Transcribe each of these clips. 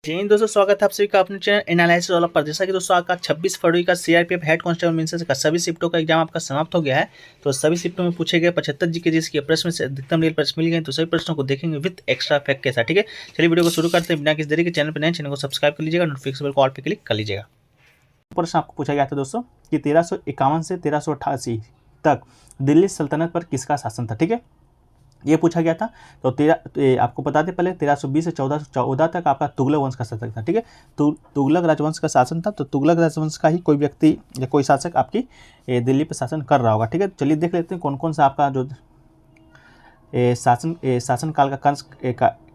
जय हिंद दोस्तों, स्वागत है आप सभी का अपने चैनल एनालिसिस वाला पर। जैसा कि दोस्तों आपका 26 फरवरी का सीआरपीएफ हेड कांस्टेबल मेंस का सभी शिफ्टों का एग्जाम आपका समाप्त हो गया है। तो सभी शिफ्टों में पूछे गए 75 जीके जिसके प्रश्न में से अधिकतम रियल प्रश्न मिल गए, तो सभी प्रश्नों को देखेंगे विद एक्स्ट्रा फैक्ट के साथ। ठीक है, चलिए वीडियो को शुरू करते हैं बिना किसी देरी के। चैनल पर नए चैनल को सब्सक्राइब कर लीजिएगा, नोटिफिकेशन बेल को ऑल पे क्लिक कर लीजिएगा। प्रश्न आपको पूछा गया था दोस्तों कि 1351 से 1388 तक दिल्ली सल्तनत पर किसका शासन था। ठीक है, ये पूछा गया था। तो आपको बता दें पहले 1320 से 1414 तक आपका तुगलक वंश का शासक था। ठीक है, तुगलक राजवंश का शासन था। तो तुगलक राजवंश का ही कोई व्यक्ति या कोई शासक आपकी दिल्ली पर शासन कर रहा होगा। ठीक है, चलिए देख लेते हैं कौन कौन सा आपका जो शासन काल का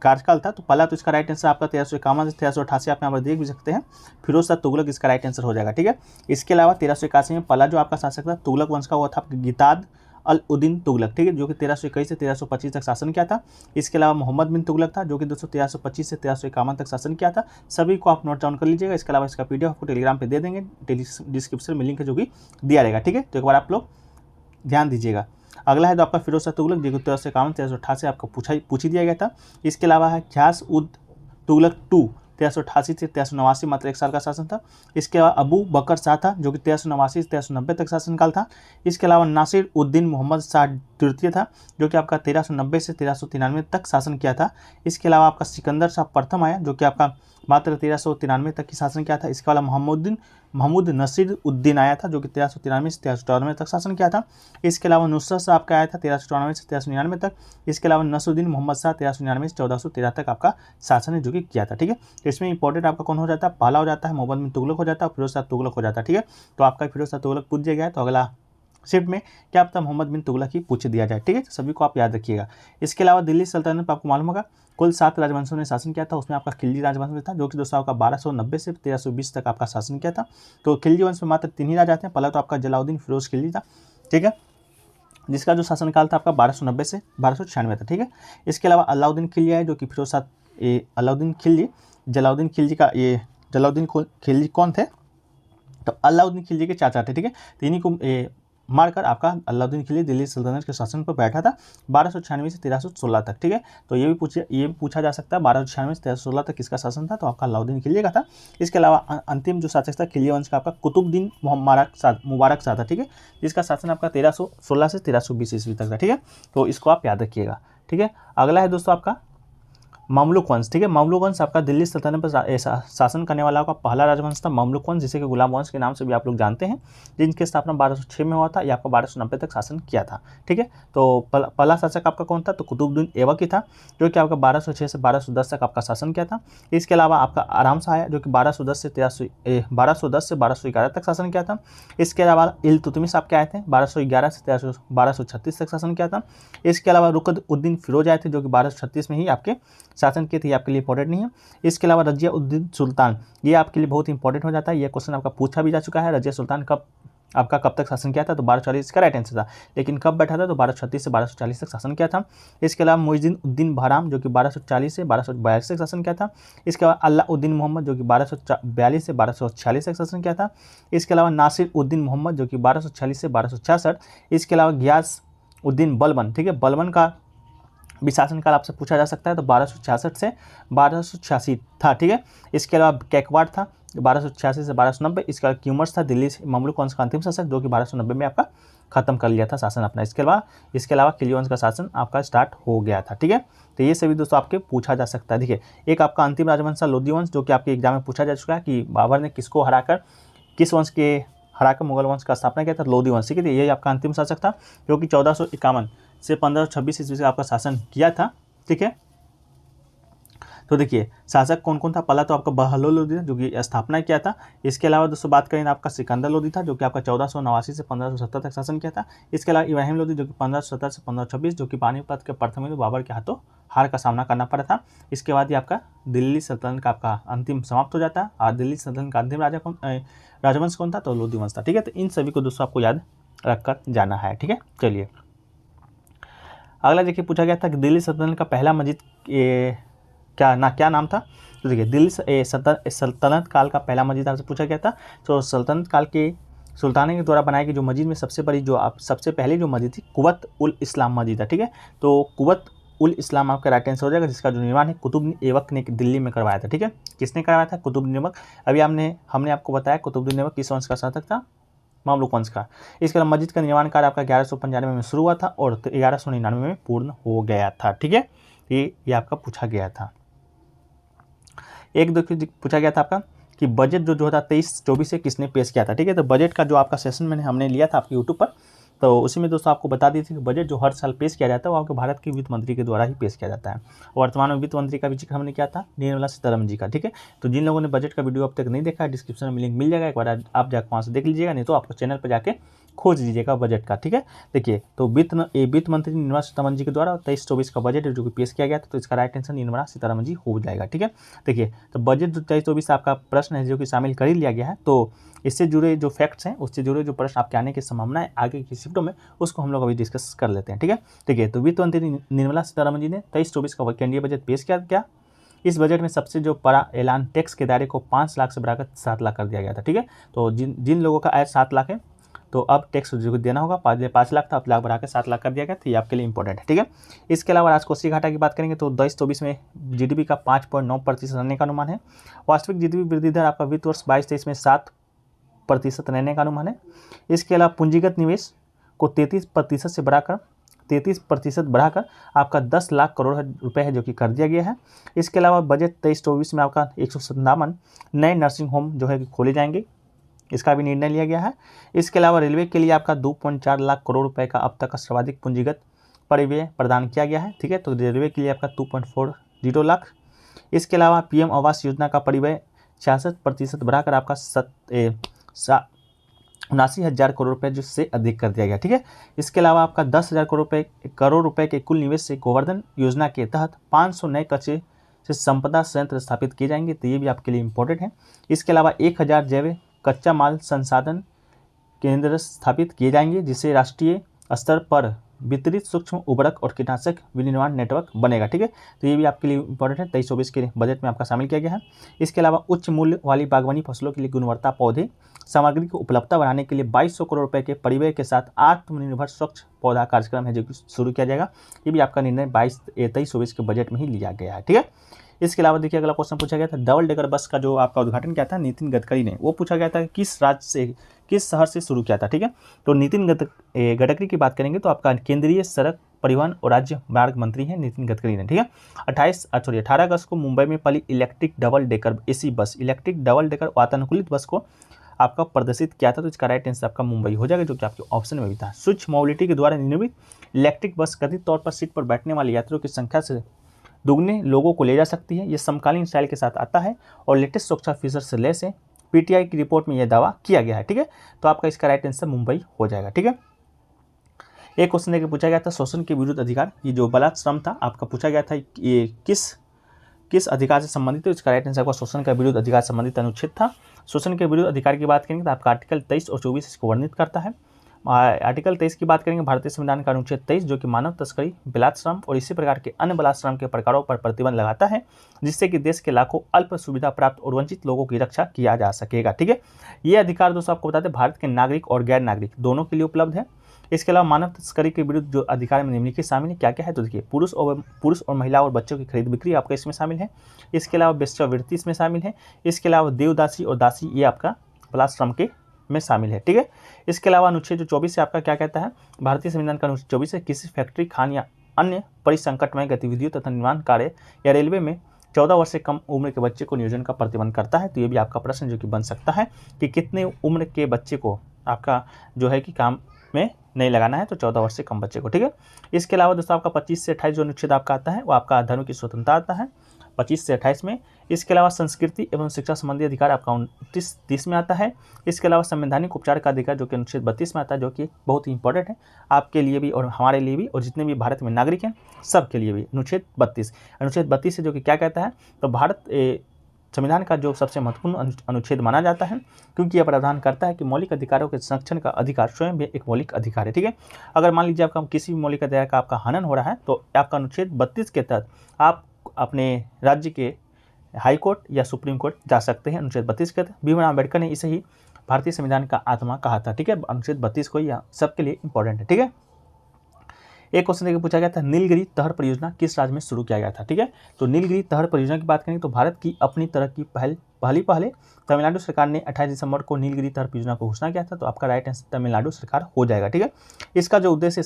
कार्यकाल था। तो पहला तो इसका राइट आंसर आपका 1351 से 1388 आप यहाँ पर देख भी सकते हैं। फिरोज शाह तुगलक इसका राइट आंसर हो जाएगा। ठीक है, इसके अलावा 1381 में पहला जो आपका शासक था तुगलक वंश का, वो था गिताद अल उद्दीन तुगलक। ठीक है, जो कि 1321 से 1325 तक शासन किया था। इसके अलावा मोहम्मद बिन तुगलक था, जो कि 1325 से 1351 तक शासन किया था। सभी को आप नोट डाउन कर लीजिएगा। इसके अलावा इसका पीडीएफ आपको टेलीग्राम पे दे देंगे, डिस्क्रिप्शन में लिंक है जो कि दिया रहेगा। ठीक है, तो एक बार आप लोग ध्यान दीजिएगा। अगला है तो आपका फिरोज शाह तुगलक, जो कि 1351 1388 आपको पूछ ही दिया गया था। इसके अलावा है घियास उद तुगलक टू 1388 से 1389, मात्र 1 साल का शासन था। इसके अलावा अबू बकर शाह था, जो कि 1389 से 1390 तक शासनकाल था। इसके अलावा नासिर उद्दीन मोहम्मद शाह तृतीय था, जो कि आपका 1390 से 1393 तक शासन किया था। इसके अलावा आपका सिकंदर शाह प्रथम आया, जो कि आपका मात्र 1393 तक की शासन किया था। इसके अलावा महमूद नसीर उद्दीन आया था, जो कि 1393 से 1394 तक शासन किया था। इसके अलावा नुसरत शाह आपका आया था 1394 से 1399 तक। इसके अलावा नसरुद्दीन मोहम्मद शाह 1399 से 1413 तक आपका शासन है जो कि किया था। ठीक है, तो इसमें इंपॉर्टेंट आपका कौन हो जाता है, पहला हो जाता है मोहम्मद बिन तुगलक हो जाता है और फिरोज शाह तुगलक हो जाता है। ठीक है, तो आपका फिरोज शाह तुगलक पूछ दिया गया है। तो अगला शिफ्ट में क्या पता मोहम्मद बिन तुगलक ही पूछ दिया जाए। ठीक है, सभी को आप याद रखिएगा। इसके अलावा दिल्ली सल्तनत पर आपको मालूम होगा कुल 7 राजवंशों ने शासन किया था। उसमें आपका खिलजी राजवंश में था, जो कि दोस्तों आपका 1290 से 1320 तक आपका शासन किया था। तो खिलजी वंश में मात्र 3 ही राजा थे। पहला तो आपका जलाउद्दीन फिरोज खिलजी था। ठीक है, जिसका जो शासनकाल था आपका 1290 से 1296 था। ठीक है, इसके अलावा अलाउद्दीन खिलजी है, जो कि फिरोज शाह अलाउद्दीन खिलजी कौन थे, तो अलाउद्दीन खिलजी के चाचा थे। ठीक है, तो इन्हीं को मारकर आपका अलाउद्दीन खिलजी दिल्ली सल्तनत के शासन पर बैठा था 1296 से 1316 तक। ठीक है, तो ये भी पूछा जा सकता है 1296 से 1316 तक किसका शासन था, तो आपका अलाउद्दीन खिलजी का था। इसके अलावा अंतिम जो शासक था खिलजी वंश का आपका कुतुबुद्दीन मुबारक शाह था। ठीक है, जिसका शासन आपका 1316 से 1320 ईस्वी तक था। ठीक है, तो इसको आप याद रखिएगा। ठीक है, अगला है दोस्तों आपका ममलुक वंश। ठीक है, ममलुक वंश आपका दिल्ली सल्तनत पर शासन करने वाला का पहला राजवंश था ममलुक वंश, जिसे कि गुलाम वंश के नाम से भी आप लोग जानते हैं, जिनकी स्थापना 1206 में हुआ था। ये आपका 1290 तक शासन किया था। ठीक है, तो पहला शासक आपका कौन था, तो कुतुबुद्दीन ऐबक ही था, जो कि आपका 1206 से 1210 तक आपका शासन किया था। इसके अलावा आपका आराम शाह आया, जो कि 1210 से 1211 तक शासन किया था। इसके अलावा इल्तुतमिश आपके आए थे 1211 से 1236 तक शासन किया था। इसके अलावा रुकद उद्दीन फिरोज आए थे, जो कि 1236 में ही आपके शासन की थी, आपके लिए इंपॉर्टेंट नहीं है। इसके अलावा रजिया उद्दीन सुल्तान, ये आपके लिए बहुत इंपॉर्टेंट हो जाता है। ये क्वेश्चन आपका पूछा भी जा चुका है। रजिया सुल्तान कब तक शासन किया था, तो 1240 का राइट आंसर था, लेकिन कब बैठा था, तो 1236 से 1240 तक शासन किया था। इसके अलावा मुइज़ुद्दीन उद्दीन बहराम, जो कि 1240 से 1242 तक शासन किया था। इसके अलावा अल्लाउद्दीन मोहम्मद, जो कि 1242 से 1246 तक शासन किया था। इसके अलावा नासिर उद्दीन मोहम्मद, जो कि 1246 से 1266। इसके अलावा घियास उद्दीन बलबन, ठीक है, बलबन का भी शासनकाल आपसे पूछा जा सकता है, तो 1266 से 1286 था। ठीक है, इसके अलावा कैकवाड़ था 1286 से 1290। इसके अलावा क्यूमर्स था दिल्ली ममलुक वंश का अंतिम शासक, जो कि 1290 में आपका खत्म कर लिया था शासन अपना। इसके अलावा खिलजी वंश का शासन आपका स्टार्ट हो गया था। ठीक है, तो ये सभी दोस्तों आपके पूछा जा सकता है। देखिए, एक आपका अंतिम राजवंश था लोधी वंश, जो कि आपके एग्जाम में पूछा जा चुका है कि बाबर ने किस वंश के हराकर मुगल वंश का स्थापना किया था, लोधी वंश। ठीक है, यही आपका अंतिम शासक था, जो कि 1451 से 1526 ईस्वी से आपका शासन किया था। ठीक है, तो देखिए शासक कौन कौन था, पहला तो आपका बहलोल लोधी था, जो कि स्थापना किया था। इसके अलावा दोस्तों बात करें आपका सिकंदर लोधी था, जो कि आपका 1489 से 1570 तक शासन किया था। इसके अलावा इब्राहिम लोधी, जो कि 1570 से 1526, जो कि पानीपत के प्रथम युद्ध बाबर के हाथों हार का सामना करना पड़ा था। इसके बाद ये आपका दिल्ली सल्तनत का आपका अंतिम समाप्त हो जाता है। और दिल्ली सल्तनत का अंतिम राजवंश कौन था, तो लोधी वंश था। ठीक है, तो इन सभी को दोस्तों आपको याद रखकर जाना है। ठीक है, चलिए अगला देखिए, पूछा गया था कि दिल्ली सल्तनत का पहला मस्जिद क्या नाम था। तो देखिए दिल्ली सल्तनत काल का पहला मस्जिद आपसे पूछा गया था। तो सल्तनत काल के सुल्तान के द्वारा बनाई गई जो मस्जिद में सबसे पहली जो मस्जिद थी कुवत उल इस्लाम मस्जिद है। ठीक है, तो कुवत उल इस्लाम आपका राइट आंसर हो जाएगा, जिसका जो निर्माण है कुतुबुद्दीन ऐबक ने दिल्ली में करवाया था। ठीक है, किसने करवाया था? कुतुबुद्दीन ऐबक। अभी हमने आपको बताया कुतुबुद्दीन ऐबक किस वंश का शासक था? मामलुक वंश का। इसके अलावा मस्जिद का निर्माण कार्य आपका 1195 में शुरू हुआ था और 1199 में पूर्ण हो गया था। ठीक है, ये आपका पूछा गया था। एक देखिए पूछा गया था आपका कि बजट जो 2023-24 से किसने पेश किया था। ठीक है, तो बजट का जो आपका सेशन हमने लिया था आपके यूट्यूब पर, तो उसी में दोस्तों आपको बता दी थी कि बजट जो हर साल पेश किया जाता है वो आपके भारत के वित्त मंत्री के द्वारा ही पेश किया जाता है। वर्तमान में वित्त मंत्री का भी जिक्र हमने किया था, निर्मला सीतारमण जी का। ठीक है, तो जिन लोगों ने बजट का वीडियो अब तक नहीं देखा है, डिस्क्रिप्शन में लिंक मिल जाएगा, एक बार आप जाकर वहाँ से देख लीजिएगा, नहीं तो आपको चैनल पर जाके खोज लीजिएगा बजट का। ठीक है, देखिए तो वित्त मंत्री निर्मला सीतारमण जी के द्वारा 23-24 का बजट जो कि पेश किया गया था, तो इसका राइट आंसर निर्मला सीतारमण जी हो जाएगा। ठीक है, देखिए तो बजट जो 23-24 आपका प्रश्न है जो कि शामिल कर ही लिया गया है, तो इससे जुड़े जो फैक्ट्स हैं, उससे जुड़े जो प्रश्न आपके आने की संभावना है आगे की शिफ्टों में, उसको हम लोग अभी डिस्कस कर लेते हैं। ठीक है, देखिए तो वित्त मंत्री निर्मला सीतारमण जी ने 23-24 का केंद्रीय बजट पेश किया। क्या इस बजट में सबसे जो बड़ा ऐलान टैक्स के दायरे को 5 लाख से बढ़ाकर 7 लाख कर दिया गया था। ठीक है, तो जिन लोगों का आय 7 लाख है तो अब टैक्स जो देना होगा 5 लाख था, अब लाख बढ़ा के 7 लाख कर दिया गया, तो ये आपके लिए इंपॉर्टेंट है। ठीक है, इसके अलावा राजकोषीय घाटा की बात करेंगे तो 23-24 में जीडीपी का 5.9% रहने का अनुमान है। वास्तविक जीडीपी वृद्धि दर आपका वित्त वर्ष 22-23 में 7% रहने का अनुमान है। इसके अलावा पूंजीगत निवेश को 33% से बढ़ाकर 33% बढ़ाकर आपका 10 लाख करोड़ रुपए है जो कि कर दिया गया है। इसके अलावा बजट 23-24 में आपका 157 नए नर्सिंग होम जो है कि खोले जाएंगे, इसका भी निर्णय लिया गया है। इसके अलावा रेलवे के लिए आपका 2.4 लाख करोड़ रुपए का अब तक का सर्वाधिक पूंजीगत परिव्यय प्रदान किया गया है। ठीक है, तो रेलवे के लिए आपका 2.40 लाख। इसके अलावा पीएम आवास योजना का परिव्यय 66% बढ़ाकर आपका 79,000 करोड़ रुपए जिससे अधिक कर दिया गया। ठीक है, इसके अलावा आपका 10,000 करोड़ रुपए के कुल निवेश से गोवर्धन योजना के तहत 500 नए कच्चे से संपदा संयंत्र स्थापित किए जाएंगे, तो ये भी आपके लिए इंपॉर्टेंट है। इसके अलावा 1000 जैव कच्चा माल संसाधन केंद्र स्थापित किए जाएंगे, जिससे राष्ट्रीय स्तर पर वितरित सूक्ष्म उर्वरक और कीटनाशक विनिर्माण नेटवर्क बनेगा। ठीक है, तो ये भी आपके लिए इंपॉर्टेंट है, 23-24 के बजट में आपका शामिल किया गया है। इसके अलावा उच्च मूल्य वाली बागवानी फसलों के लिए गुणवत्ता पौधे सामग्री की उपलब्धता बढ़ाने के लिए 2200 करोड़ रुपए के परिव्यय के साथ आत्मनिर्भर स्वच्छ पौधा कार्यक्रम है जो कि शुरू किया जाएगा। ये भी आपका निर्णय 23-24 के बजट में ही लिया गया है। ठीक है, इसके अलावा देखिए अगला क्वेश्चन पूछा गया था, डबल डेकर बस का जो आपका उद्घाटन किया था नितिन गडकरी ने, वो पूछा गया था किस शहर से शुरू किया था। ठीक है, तो नितिन गडकरी की बात करेंगे तो आपका केंद्रीय सड़क परिवहन और राज्य मार्ग मंत्री हैं नितिन गडकरी ने। ठीक है, 18 अगस्त को मुंबई में पहली इलेक्ट्रिक डबल डेकर वातानुकूलित बस को आपका प्रदर्शित किया था, तो इसका राइट आंसर आपका मुंबई हो जाएगा, जो कि आपके ऑप्शन में भी था। स्वच्छ मोबिलिटी के द्वारा निर्मित इलेक्ट्रिक बस कथित तौर पर सीट पर बैठने वाले यात्रियों की संख्या से दुगने लोगों को ले जा सकती है। यह समकालीन स्टाइल के साथ आता है और लेटेस्ट सुरक्षा फीचर से लैस है। पीटीआई की रिपोर्ट में यह दावा किया गया है। ठीक है, तो आपका इसका राइट आंसर मुंबई हो जाएगा। ठीक है, एक क्वेश्चन देखिए पूछा गया था शोषण के विरुद्ध अधिकार, ये जो बलात्श्रम था आपका पूछा गया था ये किस अधिकार से संबंधित है, इसका राइट आंसर आपका शोषण का विरुद्ध अधिकार संबंधित अनुच्छेद था। शोषण के विरुद्ध अधिकार की बात करेंगे तो आपका आर्टिकल 23 और 24 इसको वर्णित करता है। आर्टिकल 23 की बात करेंगे भारतीय संविधान का अनुच्छेद 23 जो कि मानव तस्करी, बलात्श्रम और इसी प्रकार के अन्य बलात्श्रम के प्रकारों पर प्रतिबंध लगाता है, जिससे कि देश के लाखों अल्प सुविधा प्राप्त और वंचित लोगों की रक्षा किया जा सकेगा। ठीक है, ये अधिकार दोस्तों आपको बताते हैं भारत के नागरिक और गैर नागरिक दोनों के लिए उपलब्ध है। इसके अलावा मानव तस्करी के विरुद्ध जो अधिकार में निम्नलिखित शामिल है, क्या क्या है, तो देखिए पुरुष और महिला और बच्चों की खरीद बिक्री आपका इसमें शामिल है। इसके अलावा वेश्यावृत्ति इसमें शामिल है। इसके अलावा देवदासी और दासी ये आपका बलात्श्रम के में शामिल है। ठीक है, इसके अलावा अनुच्छेद जो 24 से आपका क्या कहता है, भारतीय संविधान का अनुच्छेद 24 है किसी फैक्ट्री, खान या अन्य परिसंकटमय गतिविधियों तथा निर्माण कार्य या रेलवे में 14 वर्ष से कम उम्र के बच्चे को नियोजन का प्रतिबंध करता है। तो ये भी आपका प्रश्न जो कि बन सकता है कि कितने उम्र के बच्चे को आपका जो है कि काम में नहीं लगाना है, तो 14 वर्ष से कम बच्चे को। ठीक है, इसके अलावा दोस्तों आपका 25 से 28 जो अनुच्छेद आपका आता है वो आपका धर्म की स्वतंत्रता आता है 25 से 28 में। इसके अलावा संस्कृति एवं शिक्षा संबंधी अधिकार आपका 29-30 में आता है। इसके अलावा संवैधानिक उपचार का अधिकार जो कि अनुच्छेद 32 में आता है, जो कि बहुत ही इंपॉर्टेंट है आपके लिए भी और हमारे लिए भी और जितने भी भारत में नागरिक हैं सबके लिए भी। अनुच्छेद 32 से जो कि क्या कहता है, तो भारत संविधान का जो सबसे महत्वपूर्ण अनुच्छेद माना जाता है, क्योंकि यह प्रावधान करता है कि मौलिक अधिकारों के संरक्षण का अधिकार स्वयं भी एक मौलिक अधिकार है। ठीक है, अगर मान लीजिए आपका किसी भी मौलिक अधिकार का आपका हनन हो रहा है तो आपका अनुच्छेद 32 के तहत आप अपने राज्य के हाई कोर्ट या सुप्रीम कोर्ट जा सकते हैं। अनुच्छेद 32 के तहत भीमराव अम्बेडकर ने इसे ही भारतीय संविधान का आत्मा कहा था। ठीक है, अनुच्छेद 32 को यह सबके लिए इंपॉर्टेंट है। ठीक है, एक क्वेश्चन देखिए पूछा गया था नीलगिरी तहर परियोजना किस राज्य में शुरू किया गया था, ठीक है। तो नीलगिरी तहर परियोजना की बात करें तो भारत की अपनी तरह की पहले तमिलनाडु सरकार ने 28 दिसंबर को नीलगिरी तहर परियोजना को घोषणा किया था। तो आपका राइट आंसर तमिलनाडु सरकार हो जाएगा, ठीक है। इसका जो उद्देश्य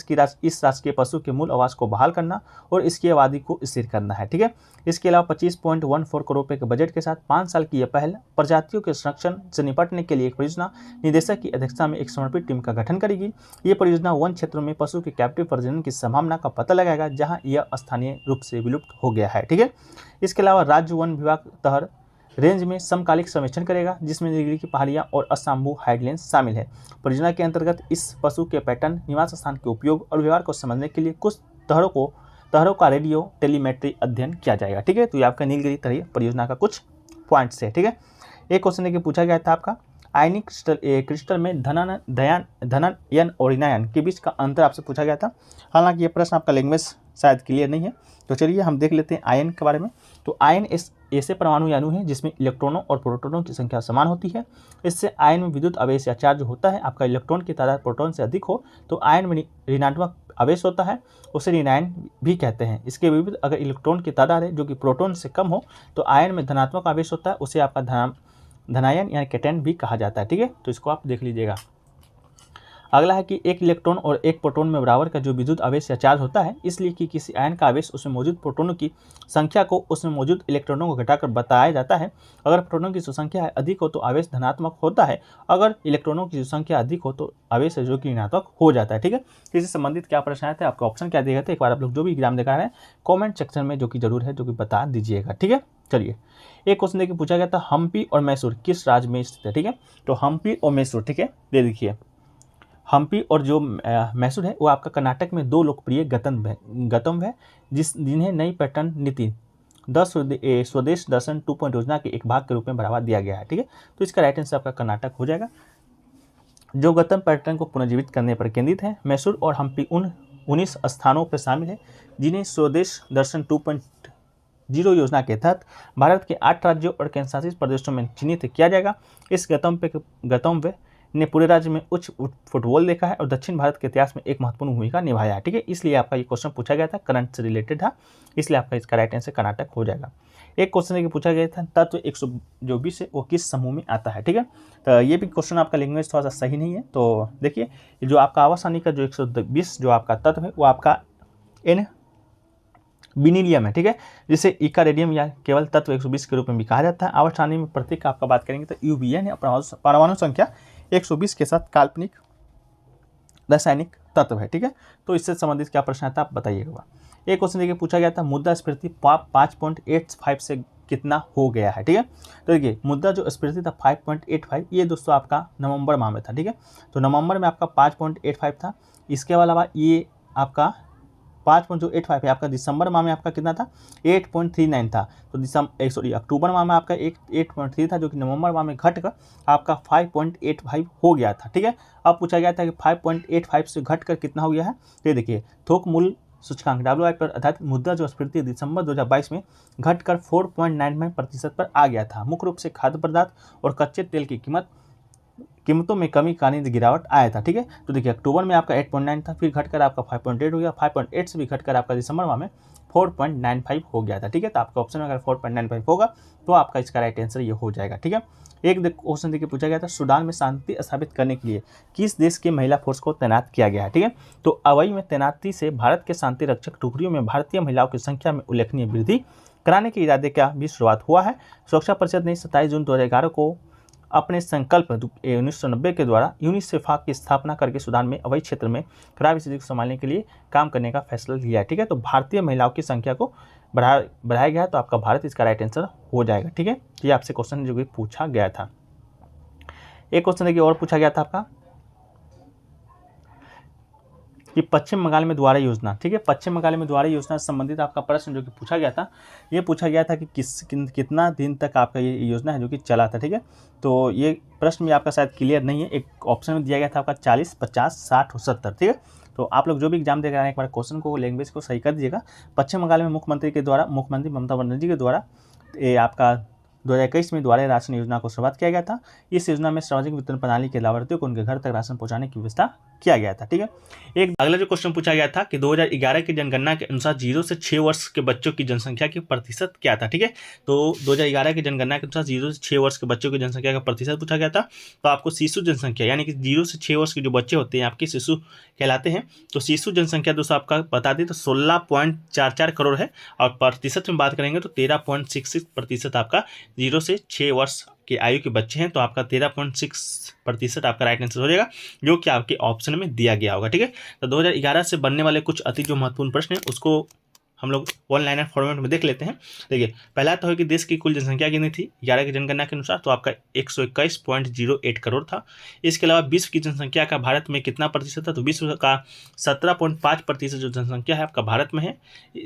इस राष्ट्रीय पशु के मूल आवास को बहाल करना और इसकी आबादी को स्थिर करना है, ठीक है। इसके अलावा 25.14 करोड़ रुपए के बजट के साथ 5 साल की यह पहल प्रजातियों के संरक्षण से निपटने के लिए एक परियोजना निदेशक की अध्यक्षता में एक समर्पित टीम का गठन करेगी। ये परियोजना वन क्षेत्रों में पशु के कैप्टिव प्रजनन की संभावना का पता लगाएगा जहां यह स्थानीय रूप से विलुप्त हो गया है, ठीक है। इसके अलावा राज्य वन विभाग तहर रेंज में समकालिक सर्वेक्षण करेगा जिसमें नीलगिरी की पहाड़ियां और असाम्बू हाइडलैंड्स शामिल है। परियोजना के अंतर्गत इस पशु के पैटर्न, निवास स्थान के उपयोग और व्यवहार को समझने के लिए कुछ तहरों का रेडियो टेलीमेट्री अध्ययन किया जाएगा, ठीक है। तो ये आपका नीलगिरी तहर परियोजना का कुछ पॉइंट्स है, ठीक है। एक क्वेश्चन देखिए पूछा गया था आपका आयनिक क्रिस्टल में धनायन और ऋणायन के बीच का अंतर आपसे पूछा गया था। हालांकि ये प्रश्न आपका लैंग्वेज शायद क्लियर नहीं है, तो चलिए हम देख लेते हैं आयन के बारे में। तो आयन ऐसे परमाणु या अणु हैं जिसमें इलेक्ट्रॉनों और प्रोटॉनों की संख्या समान होती है। इससे आयन में विद्युत आवेश या चार्ज होता है। आपका इलेक्ट्रॉन की तादाद प्रोटॉन से अधिक हो तो आयन में ऋणात्मक आवेश होता है, उसे ऋणायन भी कहते हैं। इसके विपरीत अगर इलेक्ट्रॉन की तादाद है जो कि प्रोटॉन से कम हो तो आयन में धनात्मक आवेश होता है, उसे आपका धनायन यानी कैटन भी कहा जाता है, ठीक है। तो इसको आप देख लीजिएगा। अगला है कि एक इलेक्ट्रॉन और एक प्रोटॉन में बराबर का जो विद्युत आवेश या चार्ज होता है, इसलिए कि किसी आयन का आवेश उसमें मौजूद प्रोटॉनों की संख्या को उसमें मौजूद इलेक्ट्रॉनों को घटाकर बताया जाता है। अगर प्रोटॉन की जो संख्या है अधिक हो तो आवेश धनात्मक होता है, अगर इलेक्ट्रॉनों की जो संख्या अधिक हो तो आवेश जो कि ऋणात्मक हो जाता है, ठीक है। इससे संबंधित क्या प्रश्न आए थे, आपका ऑप्शन क्या दिए गए थे, एक बार आप लोग जो भी एग्जाम देखा है कॉमेंट सेक्शन में जो कि जरूर है जो कि बता दीजिएगा, ठीक है। चलिए एक क्वेश्चन देखिए पूछा गया था हम्पी और मैसूर किस राज्य में स्थित है, ठीक है। तो हम्पी और मैसूर, ठीक है, दे देखिए हम्पी और जो मैसूर है वो आपका कर्नाटक में दो लोकप्रिय गंतव्य है जिन्हें नई पर्यटन नीति स्वदेश दर्शन 2 योजना के एक भाग के रूप में बढ़ावा दिया गया है, ठीक है। तो इसका राइट आंसर आपका कर्नाटक हो जाएगा, जो गंतव्य पर्यटन को पुनर्जीवित करने पर केंद्रित है। मैसूर और हम्पी उन 19 स्थानों पर शामिल है जिन्हें स्वदेश दर्शन 2.0 योजना के तहत भारत के 8 राज्यों और केंद्रशासित प्रदेशों में चिन्हित किया जाएगा। इस गंतव्य ने पूरे राज्य में उच्च फुटबॉल देखा है और दक्षिण भारत के इतिहास में एक महत्वपूर्ण भूमिका निभाया है, ठीक है। इसलिए आपका ये क्वेश्चन पूछा गया था, करंट से रिलेटेड था, इसलिए आपका इसका राइट आंसर कर्नाटक हो जाएगा। एक क्वेश्चन है कि पूछा गया था तत्व 120 है वो किस समूह में आता है, ठीक है। तो ये भी क्वेश्चन आपका लैंग्वेज थोड़ा सा सही नहीं है। तो देखिए जो आपका आवासानी का जो 120 जो आपका तत्व है वो आपका एन बिनिलियम है, ठीक है, जिसे इका रेडियम या केवल तत्व 120 के रूप में भी कहा जाता है। आवर्त में प्रतीक आपका बात करेंगे तो यूबीएन है, परमाणु संख्या 120 के साथ काल्पनिक रासायनिक तत्व है, ठीक है। तो इससे संबंधित क्या प्रश्न आता है आप बताइएगा। एक क्वेश्चन देखिए पूछा गया था मुद्रास्फीति 5.85 से कितना हो गया है, ठीक है। तो देखिए मुद्रा जो स्फीति था 5.85, ये दोस्तों आपका नवंबर माह में था, ठीक है। तो नवंबर में आपका 5.85 था। इसके अलावा ये आपका 5.85 है आपका दिसंबर माह में आपका कितना था 8.39 था। तो अक्टूबर माह में आपका 8.3 था जो कि नवंबर माह में घटकर आपका 5.85 हो गया था, ठीक है। अब पूछा गया था कि 5.85 से घटकर कितना हो गया है, ये देखिए थोक मूल्य सूचकांक WI पर आधारित मुद्रा जो स्फीति दिसंबर 2022 में घटकर 4.99% पर आ गया था। मुख्य रूप से खाद्य पदार्थ और कच्चे तेल की कीमतों में कमी का गिरावट आया था, ठीक है। तो देखिए अक्टूबर में आपका 8.9 था, फिर घटकर आपका 5.8 हो गया, 5.8 से भी घटकर आपका दिसंबर माह में 4.95 हो गया था, ठीक है। तो आपका ऑप्शन में अगर 4.95 होगा तो आपका इसका राइट आंसर ये हो जाएगा, ठीक है। एक क्वेश्चन देखिए पूछा गया था सूडान में शांति स्थापित करने के लिए किस देश के महिला फोर्स को तैनात किया गया है, ठीक है। तो अवई में तैनाती से भारत के शांति रक्षक टुकड़ियों में भारतीय महिलाओं की संख्या में उल्लेखनीय वृद्धि कराने के इरादे का भी शुरुआत हुआ है। सुरक्षा परिषद ने 27 जून 2011 को अपने संकल्प 1990 के द्वारा यूनिसेफा की स्थापना करके सूडान में अवैध क्षेत्र में खराब स्थिति को संभालने के लिए काम करने का फैसला लिया है, ठीक है। तो भारतीय महिलाओं की संख्या को बढ़ाया गया है, तो आपका भारत इसका राइट आंसर हो जाएगा, ठीक है। ये आपसे क्वेश्चन जो कि पूछा गया था। एक क्वेश्चन देखिए और पूछा गया था आपका कि पश्चिम बंगाल में द्वारा योजना, ठीक है। पश्चिम बंगाल में द्वारा योजना से संबंधित आपका प्रश्न जो कि पूछा गया था, ये पूछा गया था कि कितना दिन तक आपका ये योजना है जो कि चला था, ठीक है। तो ये प्रश्न भी आपका शायद क्लियर नहीं है। एक ऑप्शन में दिया गया था आपका 40, 50, 60 और 70, ठीक है। तो आप लोग जो भी एग्जाम दे रहे हैं एक बार क्वेश्चन को लैंग्वेज को सही कर दीजिएगा। पश्चिम बंगाल में मुख्यमंत्री ममता बनर्जी के द्वारा ये आपका 2021 में द्वारा राशन योजना को शुरुआत किया गया था। इस योजना में सार्वजनिक वितरण प्रणाली के लाभार्थियों को उनके घर तक राशन पहुंचाने की व्यवस्था किया गया था। ठीक है, एक अगला जो क्वेश्चन पूछा गया था कि 2011 की जनगणना के अनुसार 0 से 6 वर्ष के बच्चों की जनसंख्या की प्रतिशत क्या था। ठीक है, तो 2011 की जनगणना के अनुसार 0 से 6 वर्ष के बच्चों की जनसंख्या का प्रतिशत पूछा गया था। तो आपको शिशु जनसंख्या यानी कि 0 से 6 वर्ष के जो बच्चे होते हैं आपके शिशु कहलाते हैं। तो शिशु जनसंख्या दोस्तों आपका बता दें तो 16.44 करोड़ है, और प्रतिशत में बात करेंगे तो 13.66% आपका 0 से 6 वर्ष के आयु के बच्चे हैं। तो आपका 13.6% आपका राइट आंसर हो जाएगा, जो कि आपके ऑप्शन में दिया गया होगा। ठीक है, तो 2011 से बनने वाले कुछ अति जो महत्वपूर्ण प्रश्न हैं उसको हम लोग वन लाइनर फॉर्मेट में देख लेते हैं। देखिए, पहला तो है कि देश की कुल जनसंख्या कितनी थी 11 की जनगणना के अनुसार, तो आपका 121.08 करोड़ था। इसके अलावा विश्व की जनसंख्या का भारत में कितना प्रतिशत था, तो विश्व का 17.5% जो जनसंख्या है आपका भारत में है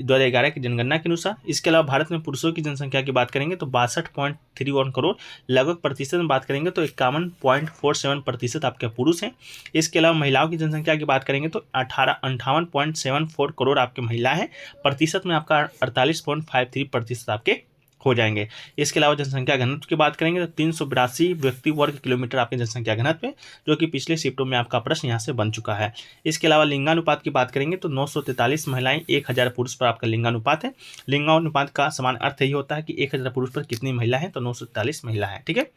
2011 की जनगणना के अनुसार। इसके अलावा भारत में पुरुषों की जनसंख्या की बात करेंगे तो 62.31 करोड़, लगभग प्रतिशत में बात करेंगे तो 51.47% आपके पुरुष हैं। इसके अलावा महिलाओं की जनसंख्या की बात करेंगे तो 58.74 करोड़ आपके महिला हैं, प्रतिशत में आपका 48.53% आपके हो जाएंगे। इसके अलावा जनसंख्या घनत्व की बात करेंगे तो 382 व्यक्ति वर्ग किलोमीटर आपकी जनसंख्या घनत्व है, जो कि पिछले शिफ्टों में आपका प्रश्न यहाँ से बन चुका है। इसके अलावा लिंगानुपात की बात करेंगे तो 943 महिलाएं 1000 पुरुष पर आपका लिंगानुपात है। लिंगानुपात का समान अर्थ यही होता है कि 1000 पुरुष पर कितनी महिला है, तो 943 महिला है। ठीक है,